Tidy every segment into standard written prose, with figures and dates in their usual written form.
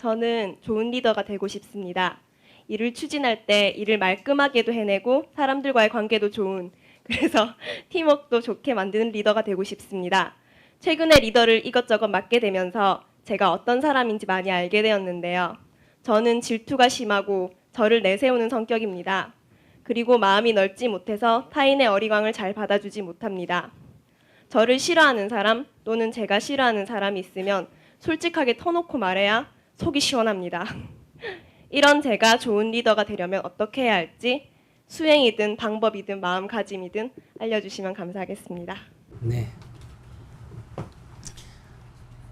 저는 좋은 리더가 되고 싶습니다. 일을 추진할 때 일을 말끔하게도 해내고 사람들과의 관계도 좋은, 그래서 팀워크도 좋게 만드는 리더가 되고 싶습니다. 최근에 리더를 이것저것 맡게 되면서 제가 어떤 사람인지 많이 알게 되었는데요. 저는 질투가 심하고 저를 내세우는 성격입니다. 그리고 마음이 넓지 못해서 타인의 어리광을 잘 받아주지 못합니다. 저를 싫어하는 사람 또는 제가 싫어하는 사람이 있으면 솔직하게 터놓고 말해야 속이 시원합니다. 이런 제가 좋은 리더가 되려면 어떻게 해야 할지 수행이든 방법이든 마음가짐이든 알려주시면 감사하겠습니다. 네.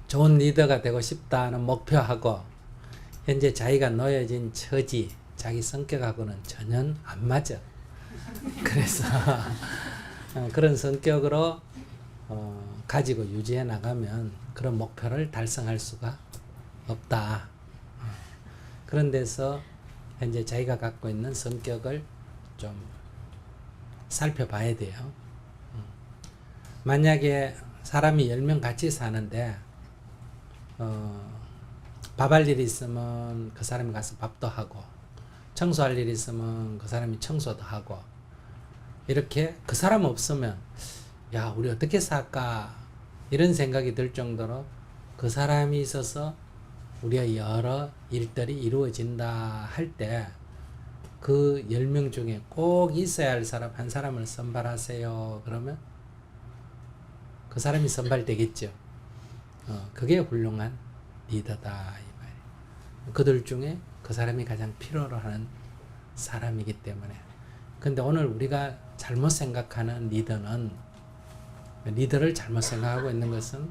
좋은 리더가 되고 싶다는 목표하고 현재 자기가 놓여진 처지, 자기 성격하고는 전혀 안 맞아. 그래서 그런 성격으로 가지고 유지해 나가면 그런 목표를 달성할 수가 없다. 그런 데서 현재 자기가 갖고 있는 성격을 좀 살펴봐야 돼요. 만약에 사람이 10명 같이 사는데 밥할 일이 있으면 그 사람이 가서 밥도 하고 청소할 일이 있으면 그 사람이 청소도 하고 이렇게 그 사람 없으면 야 우리 어떻게 살까 이런 생각이 들 정도로 그 사람이 있어서 우리가 여러 일들이 이루어진다 할 때 그 10명 중에 꼭 있어야 할 사람 한 사람을 선발하세요. 그러면 그 사람이 선발되겠죠. 그게 훌륭한 리더다 이 말이에요. 그들 중에 그 사람이 가장 필요로 하는 사람이기 때문에. 근데 오늘 우리가 잘못 생각하는 리더를 잘못 생각하고 있는 것은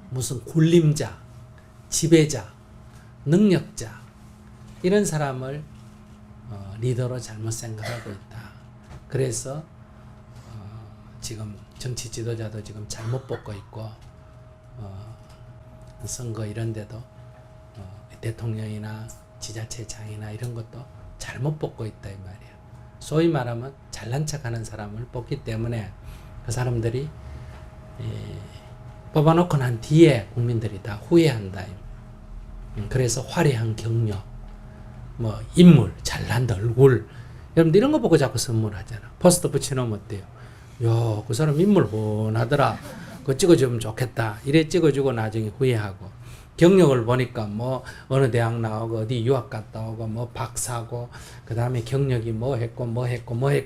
무슨 군림자, 지배자, 능력자 이런 사람을 리더로 잘못 생각하고 있다. 그래서 지금 정치 지도자도 지금 잘못 뽑고 있고 선거 이런 데도 대통령이나 지자체장이나 이런 것도 잘못 뽑고 있다 이 말이야. 소위 말하면 잘난 척하는 사람을 뽑기 때문에 그 사람들이 뽑아놓고 난 뒤에 국민들이 다 후회한다. 그래서 화려한 경력, 뭐 인물, 잘난 얼굴, 여러분들 이런 거 보고 자꾸 선물하잖아. 포스터 붙여놓으면 어때요? 야, 그 사람 인물 훤하더라. 그거 찍어주면 좋겠다. 이래 찍어주고 나중에 후회하고. 경력을 보니까 뭐 어느 대학 나오고 어디 유학 갔다 오고 뭐 박사고 그 다음에 경력이 뭐 했고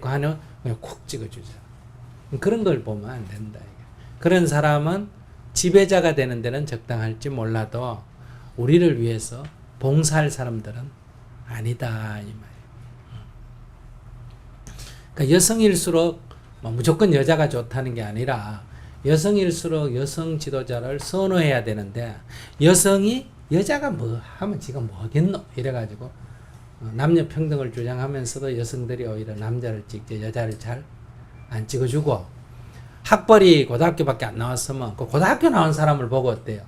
하는 그냥 콕 찍어주자. 그런 걸 보면 안 된다. 그런 사람은 지배자가 되는 데는 적당할지 몰라도 우리를 위해서 봉사할 사람들은 아니다 이 말이에요. 그러니까 여성일수록 뭐 무조건 여자가 좋다는 게 아니라 여성일수록 여성 지도자를 선호해야 되는데 여성이 여자가 뭐 하면 지가 뭐겠노 이래가지고 남녀 평등을 주장하면서도 여성들이 오히려 남자를 찍지 여자를 잘 안 찍어주고 학벌이 고등학교밖에 안 나왔으면 그 고등학교 나온 사람을 보고 어때요?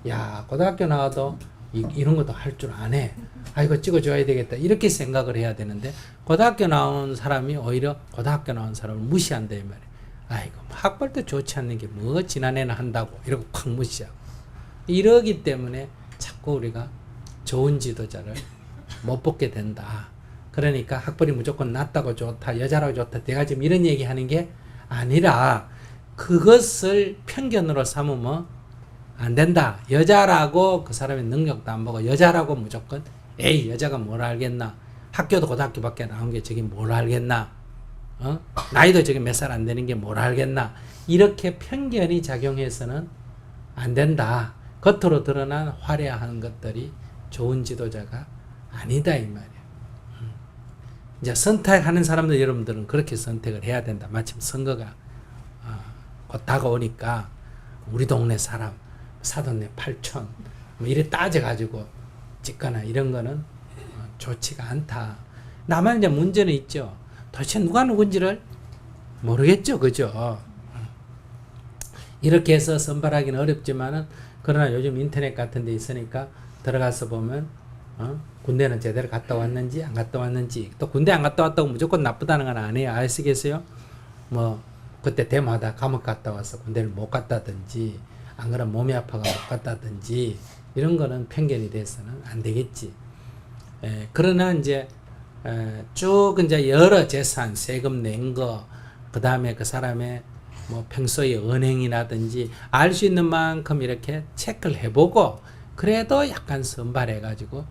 야 고등학교 나와도 이런 것도 할 줄 아네. 아 이거 찍어줘야 되겠다. 이렇게 생각을 해야 되는데 고등학교 나온 사람이 오히려 고등학교 나온 사람을 무시한다 이 말이에요. 아이고 학벌도 좋지 않는 게 뭐 지난해는 한다고 이러고 콱 무시하고 이러기 때문에 자꾸 우리가 좋은 지도자를 못 뽑게 된다. 그러니까 학벌이 무조건 낮다고 좋다 여자라고 좋다 내가 지금 이런 얘기하는 게 아니라 그것을 편견으로 삼으면 안 된다. 여자라고 그 사람의 능력도 안 보고 여자라고 무조건 에이 여자가 뭘 알겠나. 학교도 고등학교밖에 나온 게 저기 뭘 알겠나. 나이도 저기 몇 살 안 되는 게 뭘 알겠나. 이렇게 편견이 작용해서는 안 된다. 겉으로 드러난 화려한 것들이 좋은 지도자가 아니다 이 말이에요. 이제 선택하는 사람들 여러분들은 그렇게 선택을 해야 된다. 마침 선거가 곧 다가오니까 우리 동네 사람 사돈네 8촌 뭐 이래 따져가지고 찍거나 이런 거는 좋지가 않다. 다만 이제 문제는 있죠. 도대체 누가 누군지를 모르겠죠. 그죠? 이렇게 해서 선발하기는 어렵지만은 그러나 요즘 인터넷 같은 데 있으니까 들어가서 보면 군대는 제대로 갔다 왔는지 안 갔다 왔는지 또 군대 안 갔다 왔다고 무조건 나쁘다는 건 아니에요. 아시겠어요? 뭐 그때 데모하다 감옥 갔다 와서 군대를 못 갔다든지 안 그러면 몸이 아파가 못 갔다든지 이런 거는 편견이 돼서는 안 되겠지. 그러나 이제 쭉 이제 여러 재산, 세금 낸 거, 그 다음에 그 사람의 뭐 평소에 은행이라든지 알 수 있는 만큼 이렇게 체크를 해보고 그래도 약간 선발해가지고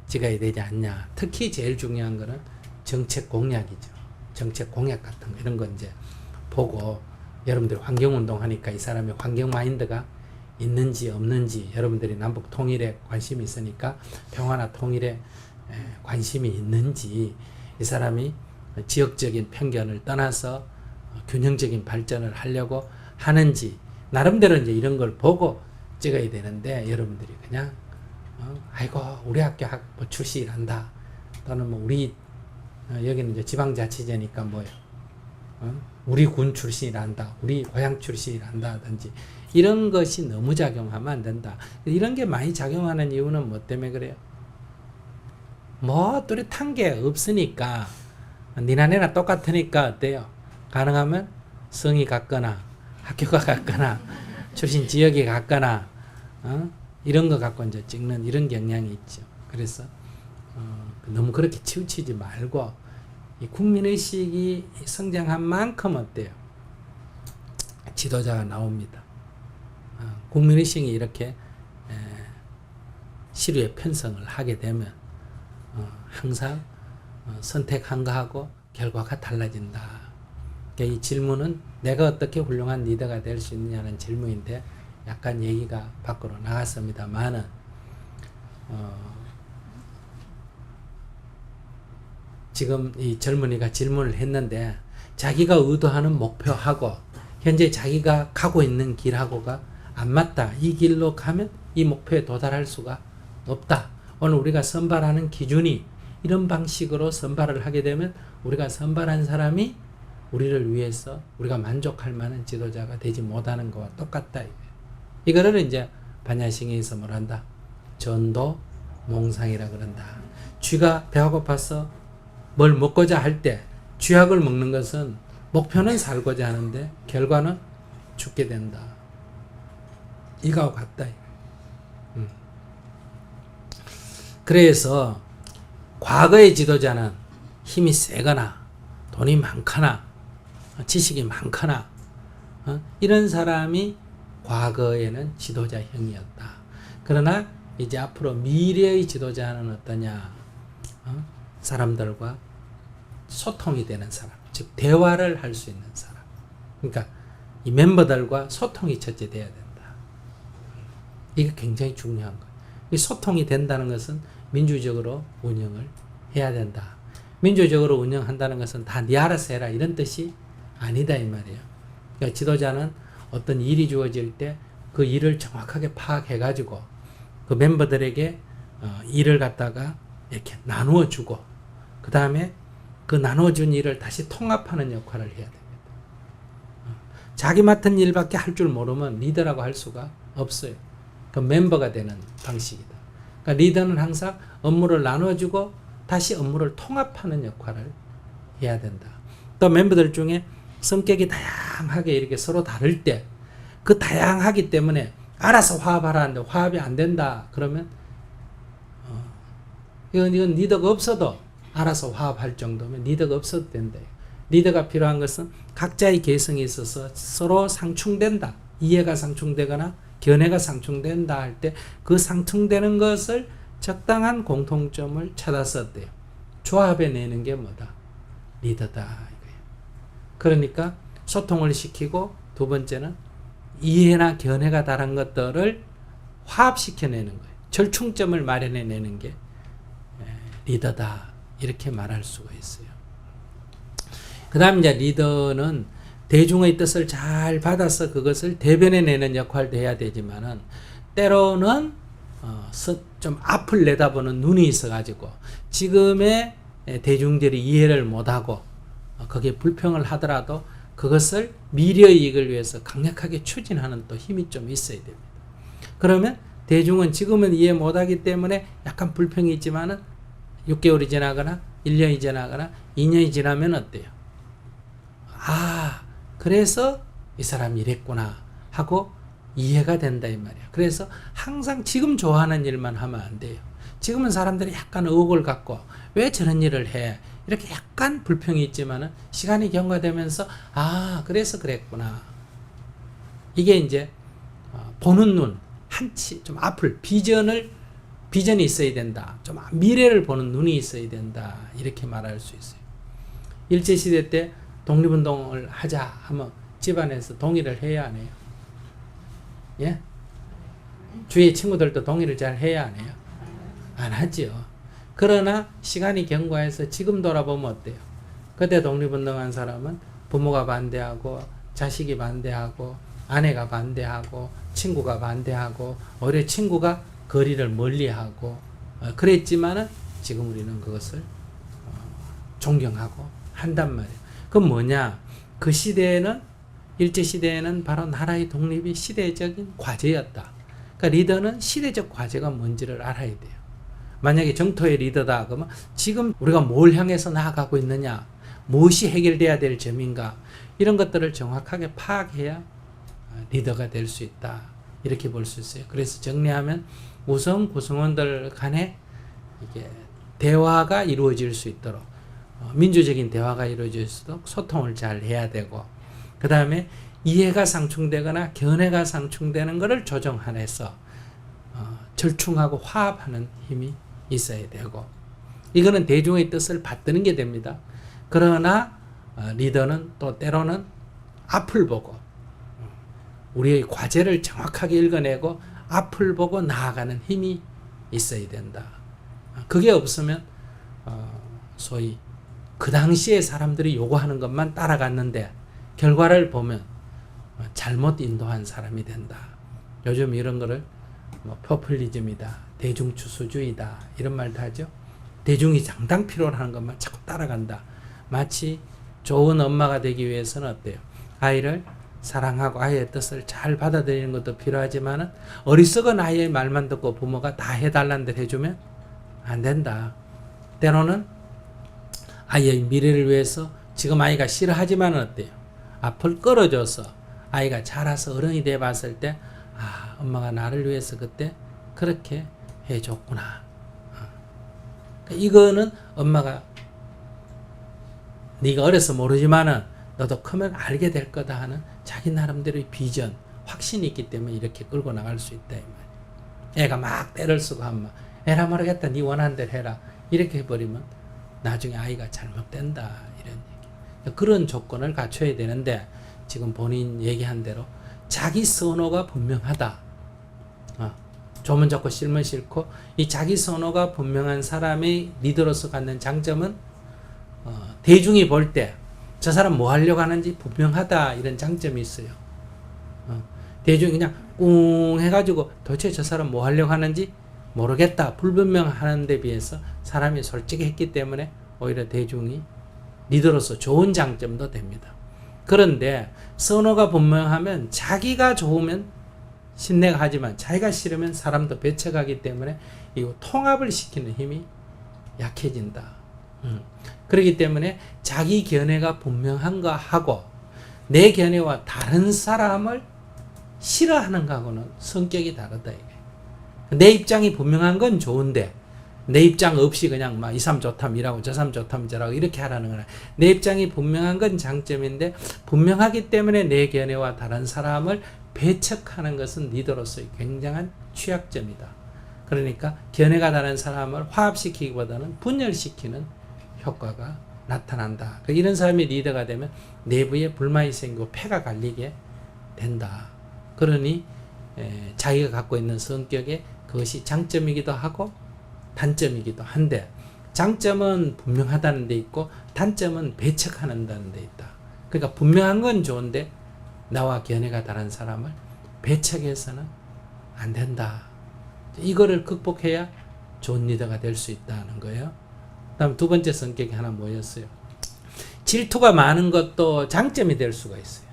찍어야 되지 않냐. 특히 제일 중요한 거는 정책 공약이죠. 정책 공약 같은 거 이런 거 이제 보고 여러분들이 환경운동 하니까 이 사람의 환경 마인드가 있는지 없는지 여러분들이 남북 통일에 관심이 있으니까 평화나 통일에 관심이 있는지 이 사람이 지역적인 편견을 떠나서 균형적인 발전을 하려고 하는지 나름대로 이제 이런 걸 보고 찍어야 되는데 여러분들이 그냥 아이고 우리 학교 학부 출신이란다 또는 뭐 우리 여기는 이제 지방자치제니까 뭐요 우리 군 출신이란다 우리 고향 출신이란다든지 이런 것이 너무 작용하면 안 된다. 이런 게 많이 작용하는 이유는 뭐 때문에 그래요? 뭐 뚜렷한 게 없으니까 니나 내나 똑같으니까 어때요? 가능하면 성이 같거나 학교가 같거나 출신 지역이 같거나 이런 거 갖고 이제 찍는 이런 경향이 있죠. 그래서 너무 그렇게 치우치지 말고 이 국민의식이 성장한 만큼 어때요? 지도자가 나옵니다. 국민의식이 이렇게 시류에 편성을 하게 되면 항상 선택한 거하고 결과가 달라진다. 그러니까 이 질문은 내가 어떻게 훌륭한 리더가 될 수 있느냐는 질문인데 약간 얘기가 밖으로 나갔습니다만은 지금 이 젊은이가 질문을 했는데 자기가 의도하는 목표하고 현재 자기가 가고 있는 길하고가 안 맞다. 이 길로 가면 이 목표에 도달할 수가 없다. 오늘 우리가 선발하는 기준이 이런 방식으로 선발을 하게 되면 우리가 선발한 사람이 우리를 위해서 우리가 만족할 만한 지도자가 되지 못하는 것과 똑같다. 이거를 이제 반야싱에서 뭘 한다? 전도 몽상이라 그런다. 쥐가 배가 고파서 뭘 먹고자 할 때 쥐약을 먹는 것은 목표는 살고자 하는데 결과는 죽게 된다. 이거하고 같다. 그래서 과거의 지도자는 힘이 세거나 돈이 많거나 지식이 많거나 이런 사람이 과거에는 지도자형이었다. 그러나 이제 앞으로 미래의 지도자는 어떠냐? 사람들과 소통이 되는 사람, 즉 대화를 할 수 있는 사람. 그러니까 이 멤버들과 소통이 첫째 돼야 된다. 이게 굉장히 중요한 거예요. 이 소통이 된다는 것은 민주적으로 운영을 해야 된다. 민주적으로 운영한다는 것은 다 네 알아서 해라 이런 뜻이 아니다 이 말이에요. 그러니까 지도자는 어떤 일이 주어질 때 그 일을 정확하게 파악해가지고 그 멤버들에게 일을 갖다가 이렇게 나누어 주고 그 다음에 그 나눠준 일을 다시 통합하는 역할을 해야 됩니다. 자기 맡은 일밖에 할 줄 모르면 리더라고 할 수가 없어요. 그 멤버가 되는 방식이다. 그러니까 리더는 항상 업무를 나눠주고 다시 업무를 통합하는 역할을 해야 된다. 또 멤버들 중에 성격이 다양하게 이렇게 서로 다를 때 그 다양하기 때문에 알아서 화합하라는데 화합이 안 된다. 그러면 이건 리더가 없어도 알아서 화합할 정도면 리더가 없어도 된다. 리더가 필요한 것은 각자의 개성이 있어서 서로 상충된다. 이해가 상충되거나 견해가 상충된다 할 때 그 상충되는 것을 적당한 공통점을 찾아서 어때요? 조합해내는 게 뭐다? 리더다. 이거예요. 그러니까 소통을 시키고 두 번째는 이해나 견해가 다른 것들을 화합시켜내는 거예요. 절충점을 마련해내는 게 리더다. 이렇게 말할 수가 있어요. 그 다음 이제 리더는 대중의 뜻을 잘 받아서 그것을 대변해내는 역할도 해야 되지만은 때로는 좀 앞을 내다보는 눈이 있어가지고 지금의 대중들이 이해를 못하고 거기에 불평을 하더라도 그것을 미래의 이익을 위해서 강력하게 추진하는 또 힘이 좀 있어야 됩니다. 그러면 대중은 지금은 이해 못하기 때문에 약간 불평이 있지만은 6개월이 지나거나 1년이 지나거나 2년이 지나면 어때요? 아, 그래서 이 사람이 이랬구나 하고 이해가 된다 이 말이야. 그래서 항상 지금 좋아하는 일만 하면 안 돼요. 지금은 사람들이 약간 의혹을 갖고 왜 저런 일을 해? 이렇게 약간 불평이 있지만은 시간이 경과되면서 그래서 그랬구나. 이게 이제 보는 눈, 한치 좀 앞을 비전이 있어야 된다. 좀 미래를 보는 눈이 있어야 된다. 이렇게 말할 수 있어요. 일제시대 때 독립운동을 하자 하면 집안에서 동의를 해야 안 해요? 예? 주위의 친구들도 동의를 잘 해야 안 해요? 안 하죠. 그러나 시간이 경과해서 지금 돌아보면 어때요? 그때 독립운동한 사람은 부모가 반대하고 자식이 반대하고 아내가 반대하고 친구가 반대하고 오히려 친구가 거리를 멀리하고 그랬지만은 지금 우리는 그것을 존경하고 한단 말이에요. 그건 뭐냐? 그 시대에는 일제시대에는 바로 나라의 독립이 시대적인 과제였다. 그러니까 리더는 시대적 과제가 뭔지를 알아야 돼요. 만약에 정토의 리더다 그러면 지금 우리가 뭘 향해서 나아가고 있느냐, 무엇이 해결돼야 될 점인가, 이런 것들을 정확하게 파악해야 리더가 될 수 있다. 이렇게 볼 수 있어요. 그래서 정리하면 우선 구성원들 간에 이게 대화가 이루어질 수 있도록 민주적인 대화가 이루어질 수 있도록 소통을 잘 해야 되고, 그 다음에 이해가 상충되거나 견해가 상충되는 것을 조정해서 절충하고 화합하는 힘이 있어야 되고, 이거는 대중의 뜻을 받드는 게 됩니다. 그러나 리더는 또 때로는 앞을 보고 우리의 과제를 정확하게 읽어내고 앞을 보고 나아가는 힘이 있어야 된다. 그게 없으면 소위 그 당시에 사람들이 요구하는 것만 따라갔는데 결과를 보면 잘못 인도한 사람이 된다. 요즘 이런 거를 포퓰리즘이다, 대중주수주의다 이런 말도 하죠. 대중이 장당 필요로 하는 것만 자꾸 따라간다. 마치 좋은 엄마가 되기 위해서는 어때요? 아이를 사랑하고 아이의 뜻을 잘 받아들이는 것도 필요하지만 어리석은 아이의 말만 듣고 부모가 다 해달라는 대로 해주면 안 된다. 때로는 아이의 미래를 위해서 지금 아이가 싫어하지만 어때요? 앞을 끌어줘서 아이가 자라서 어른이 돼 봤을 때 엄마가 나를 위해서 그때 그렇게 해줬구나. 이거는 엄마가 네가 어려서 모르지만은 너도 크면 알게 될 거다 하는 자기 나름대로의 비전, 확신이 있기 때문에 이렇게 끌고 나갈 수 있다. 애가 막 때를 쓰고 하면 애라 모르겠다, 네 원하는 대로 해라 이렇게 해버리면 나중에 아이가 잘못된다 이런 얘기. 그런 조건을 갖춰야 되는데 지금 본인 얘기한 대로 자기 선호가 분명하다. 좋으면 좋고 싫으면 싫고, 이 자기 선호가 분명한 사람의 리더로서 갖는 장점은 대중이 볼 때 저 사람 뭐 하려고 하는지 분명하다 이런 장점이 있어요. 대중이 그냥 꿍 해가지고 도대체 저 사람 뭐 하려고 하는지 모르겠다 불분명하는 데 비해서 사람이 솔직했기 때문에 오히려 대중이 리더로서 좋은 장점도 됩니다. 그런데 선호가 분명하면 자기가 좋으면 신뢰가 하지만 자기가 싫으면 사람도 배척하기 때문에 이 통합을 시키는 힘이 약해진다. 그렇기 때문에 자기 견해가 분명한가 하고 내 견해와 다른 사람을 싫어하는 거하고는 성격이 다르다. 이게. 내 입장이 분명한 건 좋은데 내 입장 없이 그냥 막 이 사람 좋다면 이라고 저 사람 좋다면 저라고 이렇게 하라는 거나, 내 입장이 분명한 건 장점인데 분명하기 때문에 내 견해와 다른 사람을 배척하는 것은 리더로서의 굉장한 취약점이다. 그러니까 견해가 다른 사람을 화합시키기보다는 분열시키는 효과가 나타난다. 이런 사람이 리더가 되면 내부에 불만이 생기고 패가 갈리게 된다. 그러니 자기가 갖고 있는 성격에 그것이 장점이기도 하고 단점이기도 한데, 장점은 분명하다는 데 있고 단점은 배척하는 데 있다. 그러니까 분명한 건 좋은데 나와 견해가 다른 사람을 배척해서는 안 된다. 이거를 극복해야 좋은 리더가 될 수 있다는 거예요. 다음 두 번째 성격이 하나 뭐였어요? 질투가 많은 것도 장점이 될 수가 있어요.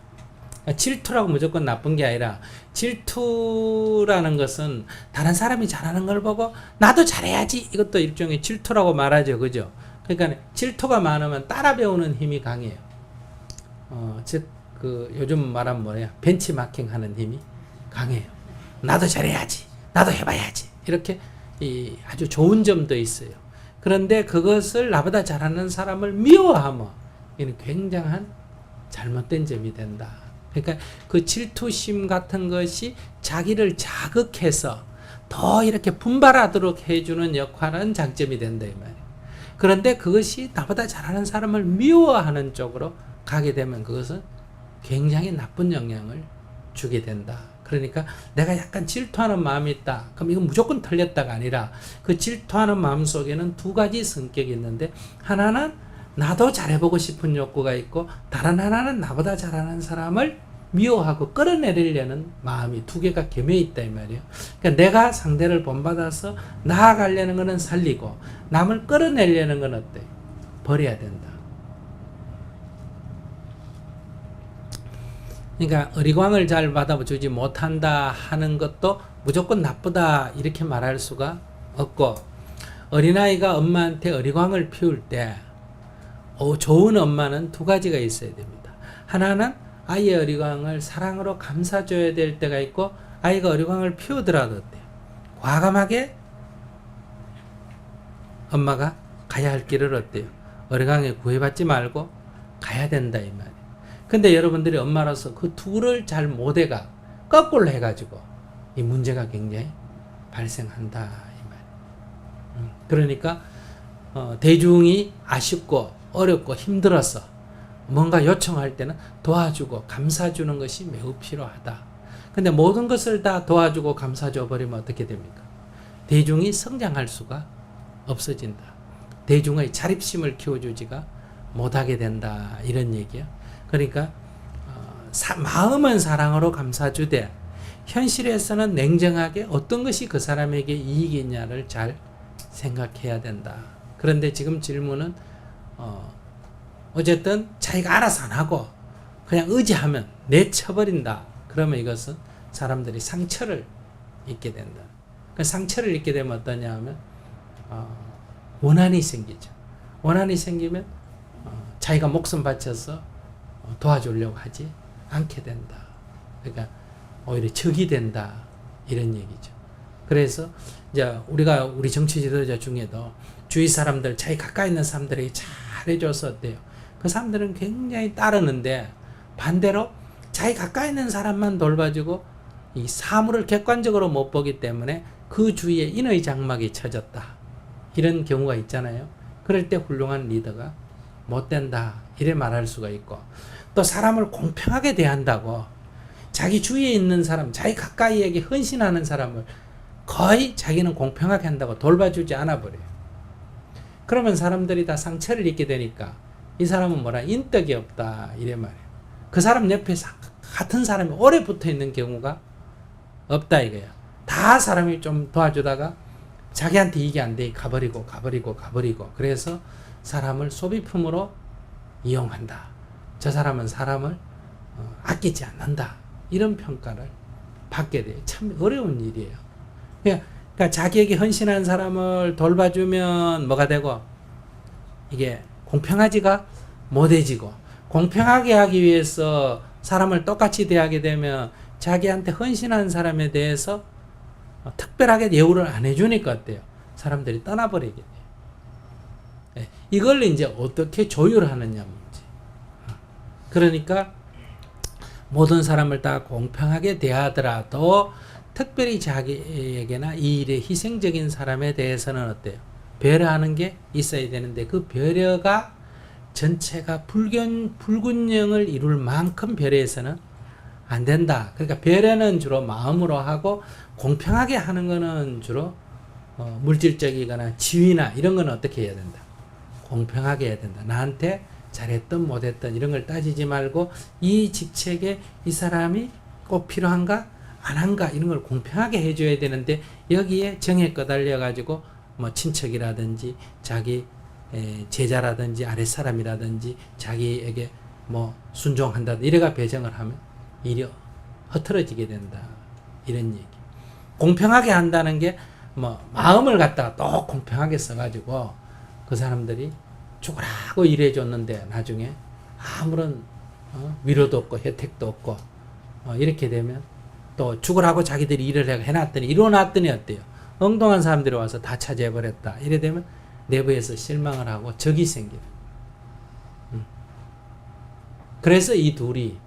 질투라고 무조건 나쁜 게 아니라, 질투라는 것은 다른 사람이 잘하는 걸 보고 나도 잘해야지, 이것도 일종의 질투라고 말하죠. 그죠? 그러니까 질투가 많으면 따라 배우는 힘이 강해요. 즉 요즘 말하면 뭐래요? 벤치마킹 하는 힘이 강해요. 나도 잘해야지. 나도 해봐야지. 이렇게 아주 좋은 점도 있어요. 그런데 그것을 나보다 잘하는 사람을 미워하면 이는 굉장한 잘못된 점이 된다. 그러니까 그 질투심 같은 것이 자기를 자극해서 더 이렇게 분발하도록 해주는 역할은 장점이 된다 이 말이에요. 그런데 그것이 나보다 잘하는 사람을 미워하는 쪽으로 가게 되면 그것은 굉장히 나쁜 영향을 주게 된다. 그러니까 내가 약간 질투하는 마음이 있다. 그럼 이건 무조건 틀렸다가 아니라 그 질투하는 마음 속에는 두 가지 성격이 있는데 하나는 나도 잘해보고 싶은 욕구가 있고 다른 하나는 나보다 잘하는 사람을 미워하고 끌어내리려는 마음이 두 개가 겸해 있다 이 말이에요. 그러니까 내가 상대를 본받아서 나아가려는 것은 살리고 남을 끌어내려는 건 어때? 버려야 된다. 그러니까 어리광을 잘 받아주지 못한다 하는 것도 무조건 나쁘다 이렇게 말할 수가 없고, 어린아이가 엄마한테 어리광을 피울 때 좋은 엄마는 두 가지가 있어야 됩니다. 하나는 아이의 어리광을 사랑으로 감싸줘야 될 때가 있고, 아이가 어리광을 피우더라도 어때요? 과감하게 엄마가 가야 할 길을 어때요? 어리광에 구애받지 말고 가야 된다 이 말이에요. 근데 여러분들이 엄마로서 그 둘을 잘 못해가 거꾸로 해가지고 이 문제가 굉장히 발생한다 이 말이에요. 그러니까 대중이 아쉽고 어렵고 힘들어서 뭔가 요청할 때는 도와주고 감싸주는 것이 매우 필요하다. 근데 모든 것을 다 도와주고 감싸줘 버리면 어떻게 됩니까? 대중이 성장할 수가 없어진다. 대중의 자립심을 키워주지가 못하게 된다 이런 얘기야. 그러니까 마음은 사랑으로 감싸주되 현실에서는 냉정하게 어떤 것이 그 사람에게 이익이냐를 잘 생각해야 된다. 그런데 지금 질문은 어쨌든 자기가 알아서 안 하고 그냥 의지하면 내쳐버린다. 그러면 이것은 사람들이 상처를 입게 된다. 그 상처를 입게 되면 어떠냐 하면 원한이 생기죠. 원한이 생기면 자기가 목숨 바쳐서 도와주려고 하지 않게 된다. 그러니까 오히려 적이 된다 이런 얘기죠. 그래서 이제 우리가 우리 정치 지도자 중에도 주위 사람들 자기 가까이 있는 사람들에게 잘해줘서 어때요? 그 사람들은 굉장히 따르는데 반대로 자기 가까이 있는 사람만 돌봐주고 이 사물을 객관적으로 못 보기 때문에 그 주위에 인의 장막이 쳐졌다 이런 경우가 있잖아요. 그럴 때 훌륭한 리더가 못 된다 이래 말할 수가 있고, 또 사람을 공평하게 대한다고 자기 주위에 있는 사람, 자기 가까이에게 헌신하는 사람을 거의 자기는 공평하게 한다고 돌봐주지 않아 버려요. 그러면 사람들이 다 상처를 입게 되니까 이 사람은 뭐라 인덕이 없다 이래 말이에요. 그 사람 옆에 같은 사람이 오래 붙어 있는 경우가 없다 이거야. 다 사람이 좀 도와주다가 자기한테 이게 안 돼 가버리고 그래서 사람을 소비품으로 이용한다. 저 사람은 사람을 아끼지 않는다. 이런 평가를 받게 돼요. 참 어려운 일이에요. 그러니까 자기에게 헌신한 사람을 돌봐주면 뭐가 되고 이게 공평하지가 못해지고, 공평하게 하기 위해서 사람을 똑같이 대하게 되면 자기한테 헌신한 사람에 대해서 특별하게 예우를 안 해주니까 어때요? 사람들이 떠나버리게 돼요. 이걸 이제 어떻게 조율하느냐 문제. 그러니까 모든 사람을 다 공평하게 대하더라도 특별히 자기에게나 이 일에 희생적인 사람에 대해서는 어때요? 배려하는 게 있어야 되는데 그 배려가 전체가 불균형을 이룰 만큼 배려해서는 안 된다. 그러니까 배려는 주로 마음으로 하고 공평하게 하는 거는 주로 물질적이거나 지위나 이런 건 어떻게 해야 된다? 공평하게 해야 된다. 나한테 잘했든 못했든 이런 걸 따지지 말고 이 직책에 이 사람이 꼭 필요한가 안 한가 이런 걸 공평하게 해줘야 되는데, 여기에 정에 꺼달려 가지고 뭐 친척이라든지 자기 제자라든지 아랫사람이라든지 자기에게 뭐 순종한다 이래가 배정을 하면 일이 흐트러지게 된다 이런 얘기. 공평하게 한다는 게 뭐 마음을 갖다가 또 공평하게 써가지고 그 사람들이 죽으라고 일해줬는데 나중에 아무런 위로도 없고 혜택도 없고 이렇게 되면 또 죽으라고 자기들이 일을 해놨더니 이뤄놨더니 어때요? 엉뚱한 사람들이 와서 다 차지해버렸다. 이래 되면 내부에서 실망을 하고 적이 생겨요. 그래서 이 둘이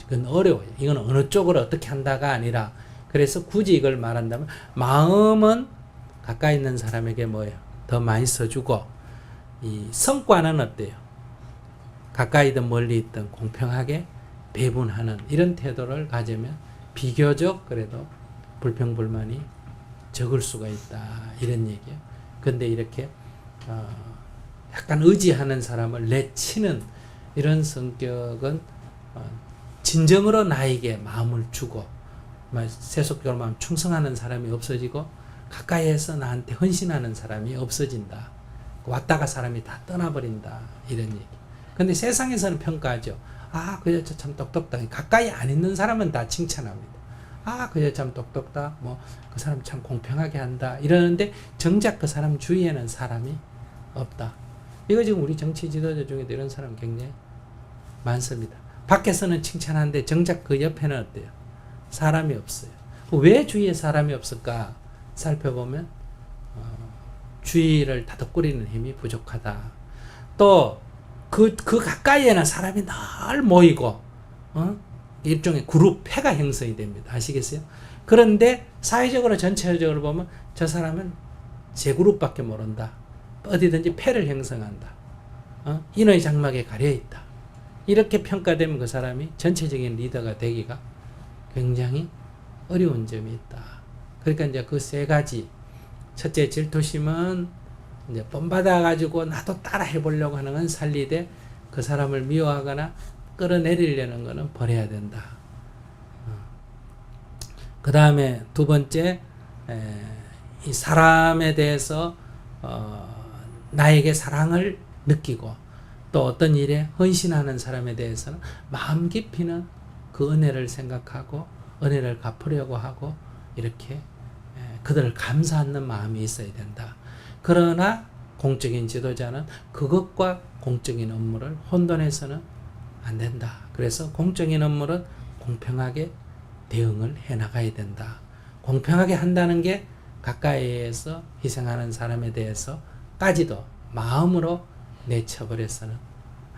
그건 어려워요. 이건 어느 쪽을 어떻게 한다가 아니라 그래서 굳이 이걸 말한다면 마음은 가까이 있는 사람에게 뭐예요? 더 많이 써주고 이 성과는 어때요? 가까이든 멀리 있든 공평하게 배분하는 이런 태도를 가지면 비교적 그래도 불평불만이 적을 수가 있다 이런 얘기예요. 근데 이렇게 약간 의지하는 사람을 내치는 이런 성격은 진정으로 나에게 마음을 주고 세속적으로 마음 충성하는 사람이 없어지고 가까이에서 나한테 헌신하는 사람이 없어진다. 왔다가 사람이 다 떠나버린다 이런 얘기. 근데 세상에서는 평가하죠. 아, 그 여자 참 똑똑다. 가까이 안 있는 사람은 다 칭찬합니다. 아, 그 여자 참 똑똑다. 뭐 그 사람 참 공평하게 한다. 이러는데 정작 그 사람 주위에는 사람이 없다. 이거 지금 우리 정치 지도자 중에도 이런 사람 굉장히 많습니다. 밖에서는 칭찬하는데 정작 그 옆에는 어때요? 사람이 없어요. 왜 주위에 사람이 없을까 살펴보면 주위를 다독거리는 힘이 부족하다. 또 그 가까이에는 사람이 늘 모이고 일종의 그룹회가 형성이 됩니다. 아시겠어요? 그런데 사회적으로 전체적으로 보면 저 사람은 제 그룹밖에 모른다. 어디든지 패를 형성한다. 인의 장막에 가려있다. 이렇게 평가되면 그 사람이 전체적인 리더가 되기가 굉장히 어려운 점이 있다. 그러니까 이제 그 세 가지. 첫째, 질투심은 이제 본받아가지고 나도 따라 해보려고 하는 건 살리되 그 사람을 미워하거나 끌어내리려는 거는 버려야 된다. 그 다음에 두 번째, 이 사람에 대해서 나에게 사랑을 느끼고 또 어떤 일에 헌신하는 사람에 대해서는 마음 깊이는 그 은혜를 생각하고 은혜를 갚으려고 하고 이렇게 그들을 감사하는 마음이 있어야 된다. 그러나 공적인 지도자는 그것과 공적인 업무를 혼돈해서는 안 된다. 그래서 공적인 업무는 공평하게 대응을 해나가야 된다. 공평하게 한다는 게 가까이에서 희생하는 사람에 대해서까지도 마음으로 내쳐버려서는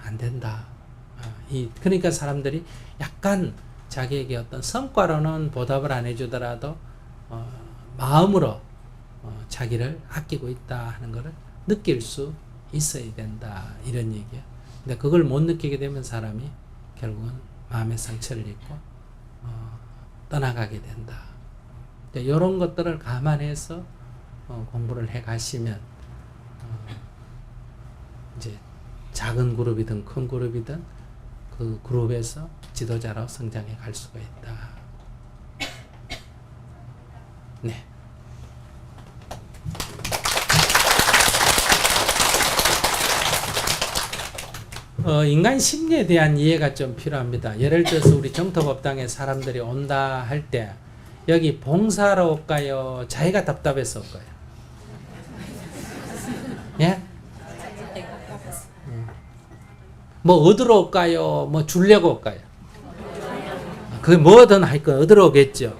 안 된다. 그러니까 사람들이 약간 자기에게 어떤 성과로는 보답을 안 해주더라도 마음으로 자기를 아끼고 있다 하는 것을 느낄 수 있어야 된다. 이런 얘기예요. 근데 그걸 못 느끼게 되면 사람이 결국은 마음의 상처를 입고 떠나가게 된다. 이런 것들을 감안해서 공부를 해 가시면 이제 작은 그룹이든 큰 그룹이든 그 그룹에서 지도자로 성장해 갈 수가 있다. 네. 인간 심리에 대한 이해가 좀 필요합니다. 예를 들어서 우리 정토법당에 사람들이 온다 할 때 여기 봉사로 올까요? 자기가 답답해서 올까요? 예? 뭐 얻으러 올까요? 뭐 주려고 올까요? 그게 뭐든 하여간 얻으러 오겠죠.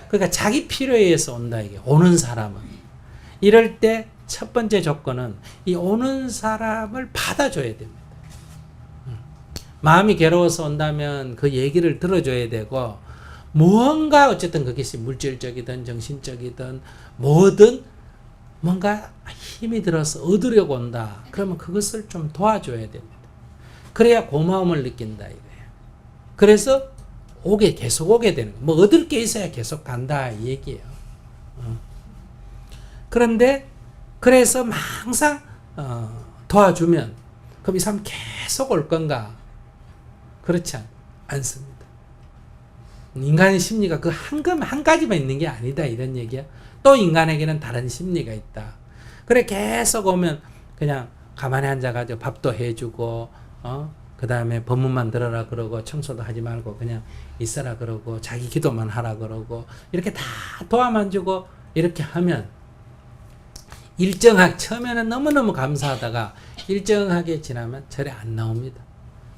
그러니까 자기 필요에 의해서 온다 이게 오는 사람은. 이럴 때 첫 번째 조건은 이 오는 사람을 받아줘야 됩니다. 마음이 괴로워서 온다면 그 얘기를 들어줘야 되고 무언가 어쨌든 그것이 물질적이든 정신적이든 뭐든 뭔가 힘이 들어서 얻으려고 온다. 그러면 그것을 좀 도와줘야 됩니다. 그래야 고마움을 느낀다 이거예요. 그래서 계속 오게 되는 거예요. 뭐 얻을 게 있어야 계속 간다 이 얘기예요. 그런데 그래서 항상 도와주면 그럼 이 사람 계속 올 건가? 그렇지 않습니다. 인간의 심리가 그 한 가지만 있는 게 아니다 이런 얘기야. 또 인간에게는 다른 심리가 있다. 그래 계속 오면 그냥 가만히 앉아가지고 밥도 해주고 그 다음에 법문만 들어라 그러고 청소도 하지 말고 그냥 있어라 그러고 자기 기도만 하라 그러고 이렇게 다 도와만 주고 이렇게 하면 일정하게 처음에는 너무너무 감사하다가 일정하게 지나면 절에 안 나옵니다.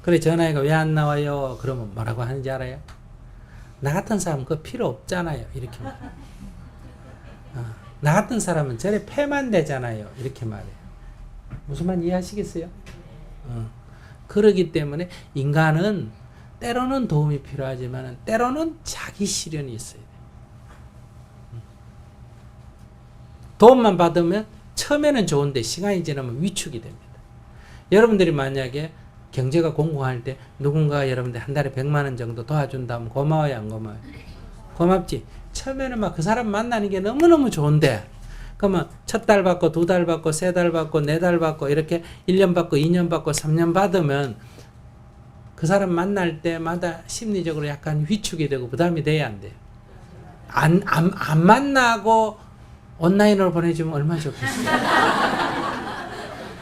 그래 전화해가 왜 안 나와요? 그러면 뭐라고 하는지 알아요? 나 같은 사람 그거 필요 없잖아요. 이렇게 말해요. 나 같은 사람은 저래 패만 되잖아요. 이렇게 말해요. 무슨 말 이해하시겠어요? 그러기 때문에 인간은 때로는 도움이 필요하지만 때로는 자기 실현이 있어야 돼요. 도움만 받으면 처음에는 좋은데 시간이 지나면 위축이 됩니다. 여러분들이 만약에 경제가 공공할 때 누군가 여러분들 한 달에 100만 원 정도 도와준다면 고마워요, 안 고마워요? 고맙지. 처음에는 막 그 사람 만나는 게 너무너무 좋은데 그러면 첫 달 받고 두 달 받고 세 달 받고 네 달 받고 이렇게 1년 받고 2년 받고 3년 받으면 그 사람 만날 때마다 심리적으로 약간 위축이 되고 부담이 돼야 안 돼요. 안 만나고 온라인으로 보내주면 얼마나 좋겠어요.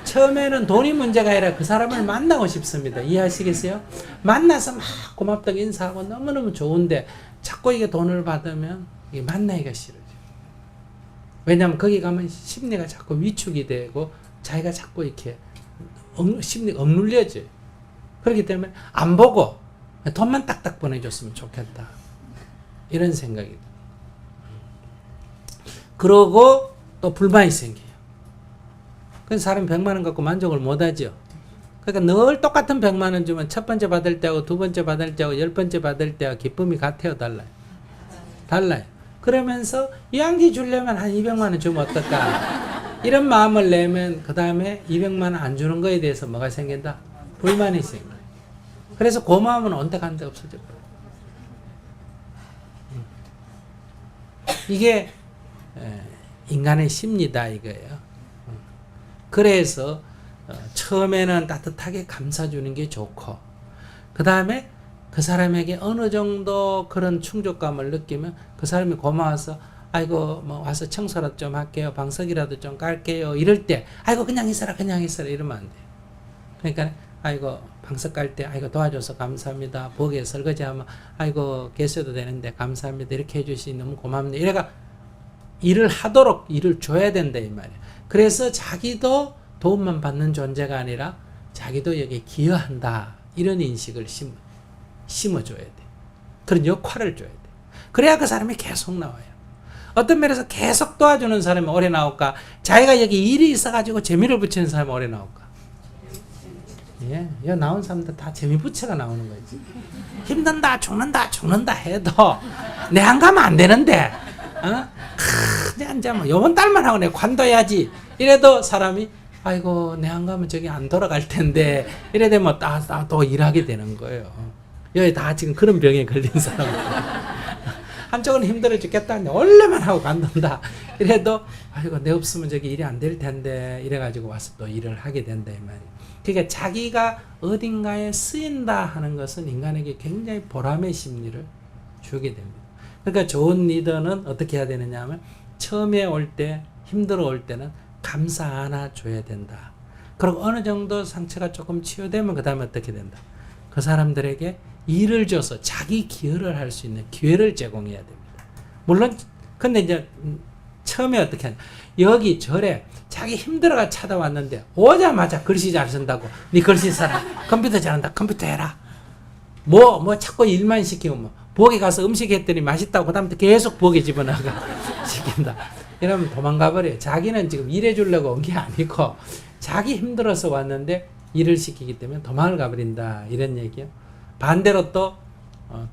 처음에는 돈이 문제가 아니라 그 사람을 만나고 싶습니다. 이해하시겠어요? 만나서 막 고맙다고 인사하고 너무너무 좋은데 자꾸 이게 돈을 받으면 이게 만나기가 싫어져요. 왜냐하면 거기 가면 심리가 자꾸 위축이 되고 자기가 자꾸 이렇게 심리가 억눌려져요. 그렇기 때문에 안 보고 돈만 딱딱 보내줬으면 좋겠다. 이런 생각이 들어요. 그러고 또 불만이 생겨요. 그래서 사람이 100만 원 갖고 만족을 못하죠. 그러니까 늘 똑같은 100만 원 주면 첫 번째 받을 때하고 두 번째 받을 때하고 10번째 받을 때하고 기쁨이 같아요, 달라요? 달라요. 그러면서 이왕기 주려면 한 200만 원 주면 어떨까? 이런 마음을 내면 그 다음에 200만 원 안 주는 거에 대해서 뭐가 생긴다? 불만이 생겨요. 그래서 고마움은 온데 간데 없어져 버려요. 이게 인간의 심리다 이거예요. 그래서 처음에는 따뜻하게 감싸주는 게 좋고 그 다음에 그 사람에게 어느 정도 그런 충족감을 느끼면 그 사람이 고마워서 아이고 뭐 와서 청소라도 좀 할게요. 방석이라도 좀 깔게요. 이럴 때 아이고 그냥 있어라 이러면 안 돼요. 그러니까 아이고 방석 깔 때 아이고 도와줘서 감사합니다. 부엌에 설거지하면 아이고 계셔도 되는데 감사합니다. 이렇게 해주시니 너무 고맙네요. 이래가 일을 하도록 일을 줘야 된다 이 말이에요. 그래서 자기도 도움만 받는 존재가 아니라 자기도 여기에 기여한다. 이런 인식을 심어줘야 돼. 그런 역할을 줘야 돼. 그래야 그 사람이 계속 나와요. 어떤 면에서 계속 도와주는 사람이 오래 나올까? 자기가 여기 일이 있어가지고 재미를 붙이는 사람이 오래 나올까? 예, 여기 나온 사람들 다 재미 붙여가 나오는 거지. 힘든다, 죽는다 해도 내 안 가면 안 되는데, 그냥 이제 뭐 요번 달만 하고 내 관둬야지. 이래도 사람이 아이고 내 안 가면 저기 안 돌아갈 텐데 이래 되면 또 일하게 되는 거예요. 여기 다 지금 그런 병에 걸린 사람들. 한쪽은 힘들어 죽겠다. 원래만 하고 간단다. 이래도 아이고 내 없으면 저기 일이 안 될 텐데 이래가지고 와서 또 일을 하게 된다 이 말이에요. 그러니까 자기가 어딘가에 쓰인다 하는 것은 인간에게 굉장히 보람의 심리를 주게 됩니다. 그러니까 좋은 리더는 어떻게 해야 되느냐 하면 처음에 올 때 힘들어 올 때는 감사 안아줘야 된다. 그리고 어느 정도 상처가 조금 치유되면 그 다음에 어떻게 된다. 그 사람들에게 일을 줘서 자기 기여를 할 수 있는 기회를 제공해야 됩니다. 물론 근데 이제 처음에 어떻게 하냐. 여기 절에 자기 힘들어가 찾아왔는데 오자마자 글씨 잘 쓴다고 네 글씨 써라. 컴퓨터 잘한다. 컴퓨터 해라. 뭐 자꾸 일만 시키고 뭐 부엌에 가서 음식 했더니 맛있다고 그다음부터 계속 부엌에 집어넣어가 시킨다. 이러면 도망가 버려요. 자기는 지금 일해주려고 온 게 아니고 자기 힘들어서 왔는데 일을 시키기 때문에 도망을 가버린다. 이런 얘기요. 반대로 또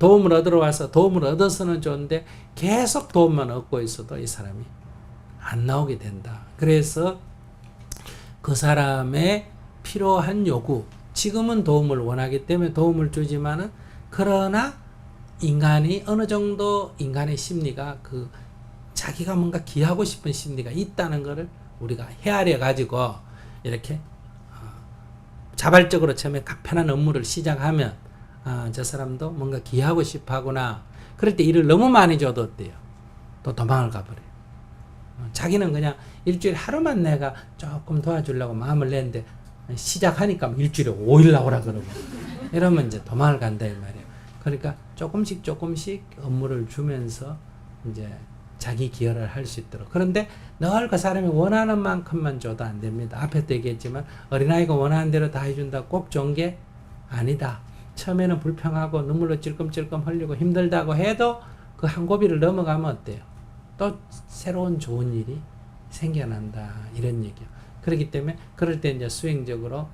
도움을 얻으러 와서 도움을 얻어서는 좋은데 계속 도움만 얻고 있어도 이 사람이 안 나오게 된다. 그래서 그 사람의 필요한 요구, 지금은 도움을 원하기 때문에 도움을 주지만은 그러나 인간이 어느 정도 인간의 심리가 그 자기가 뭔가 기하고 싶은 심리가 있다는 것을 우리가 헤아려 가지고 이렇게 자발적으로 처음에 편한 업무를 시작하면 저 사람도 뭔가 기하고 싶어 하구나. 그럴 때 일을 너무 많이 줘도 어때요? 또 도망을 가버려요. 자기는 그냥 일주일에 하루만 내가 조금 도와주려고 마음을 냈는데 시작하니까 일주일에 5일 나오라 그러고 이러면 이제 도망을 간다 이 말이에요. 그러니까 조금씩 업무를 주면서 이제 자기 기여를 할 수 있도록. 그런데 늘 그 사람이 원하는 만큼만 줘도 안 됩니다. 앞에도 얘기했지만 어린아이가 원하는 대로 다 해준다 꼭 좋은 게 아니다. 처음에는 불평하고 눈물로 찔끔찔끔 흘리고 힘들다고 해도 그 한 고비를 넘어가면 어때요? 또 새로운 좋은 일이 생겨난다 이런 얘기야. 그렇기 때문에 그럴 때 이제 수행적으로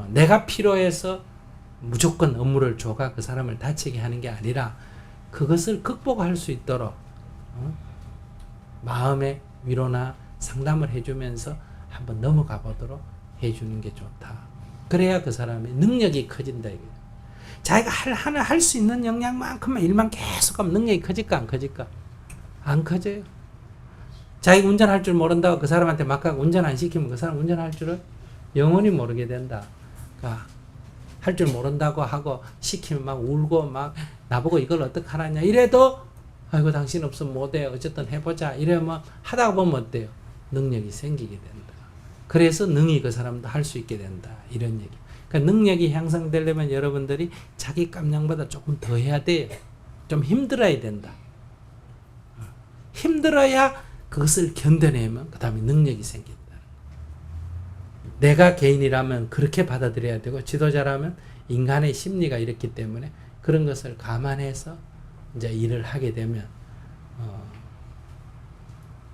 내가 필요해서 무조건 업무를 줘가 그 사람을 다치게 하는 게 아니라 그것을 극복할 수 있도록 마음의 위로나 상담을 해주면서 한번 넘어가 보도록 해주는 게 좋다. 그래야 그 사람의 능력이 커진다 이거예요. 자기가 할 수 있는 역량만큼만 일만 계속하면 능력이 커질까 안 커질까? 안 커져요. 자기가 운전할 줄 모른다고 그 사람한테 막 운전 안 시키면 그 사람 운전할 줄을 영원히 모르게 된다. 그러니까 할 줄 모른다고 하고 시키면 막 울고 막 나보고 이걸 어떻게 하느냐 이래도 아이고 당신 없으면 못해 어쨌든 해보자 이러면 하다 보면 어때요? 능력이 생기게 된다. 그래서 능히 그 사람도 할 수 있게 된다 이런 얘기. 그러니까 능력이 향상되려면 여러분들이 자기 깜냥보다 조금 더 해야 돼요. 좀 힘들어야 된다. 힘들어야 그것을 견뎌내면 그 다음에 능력이 생긴다. 내가 개인이라면 그렇게 받아들여야 되고 지도자라면 인간의 심리가 이렇기 때문에 그런 것을 감안해서 이제 일을 하게 되면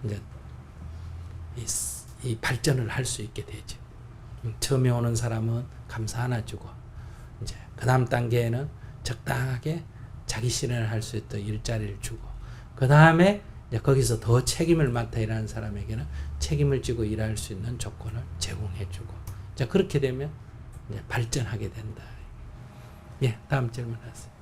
이제 이 발전을 할 수 있게 되죠. 처음에 오는 사람은 감사 하나 주고 이제 그 다음 단계에는 적당하게 자기 실현을 할 수 있도록 일자리를 주고 그 다음에 거기서 더 책임을 맡아 일하는 사람에게는 책임을 지고 일할 수 있는 조건을 제공해 주고 자 그렇게 되면 이제 발전하게 된다. 예, 다음 질문 하세요.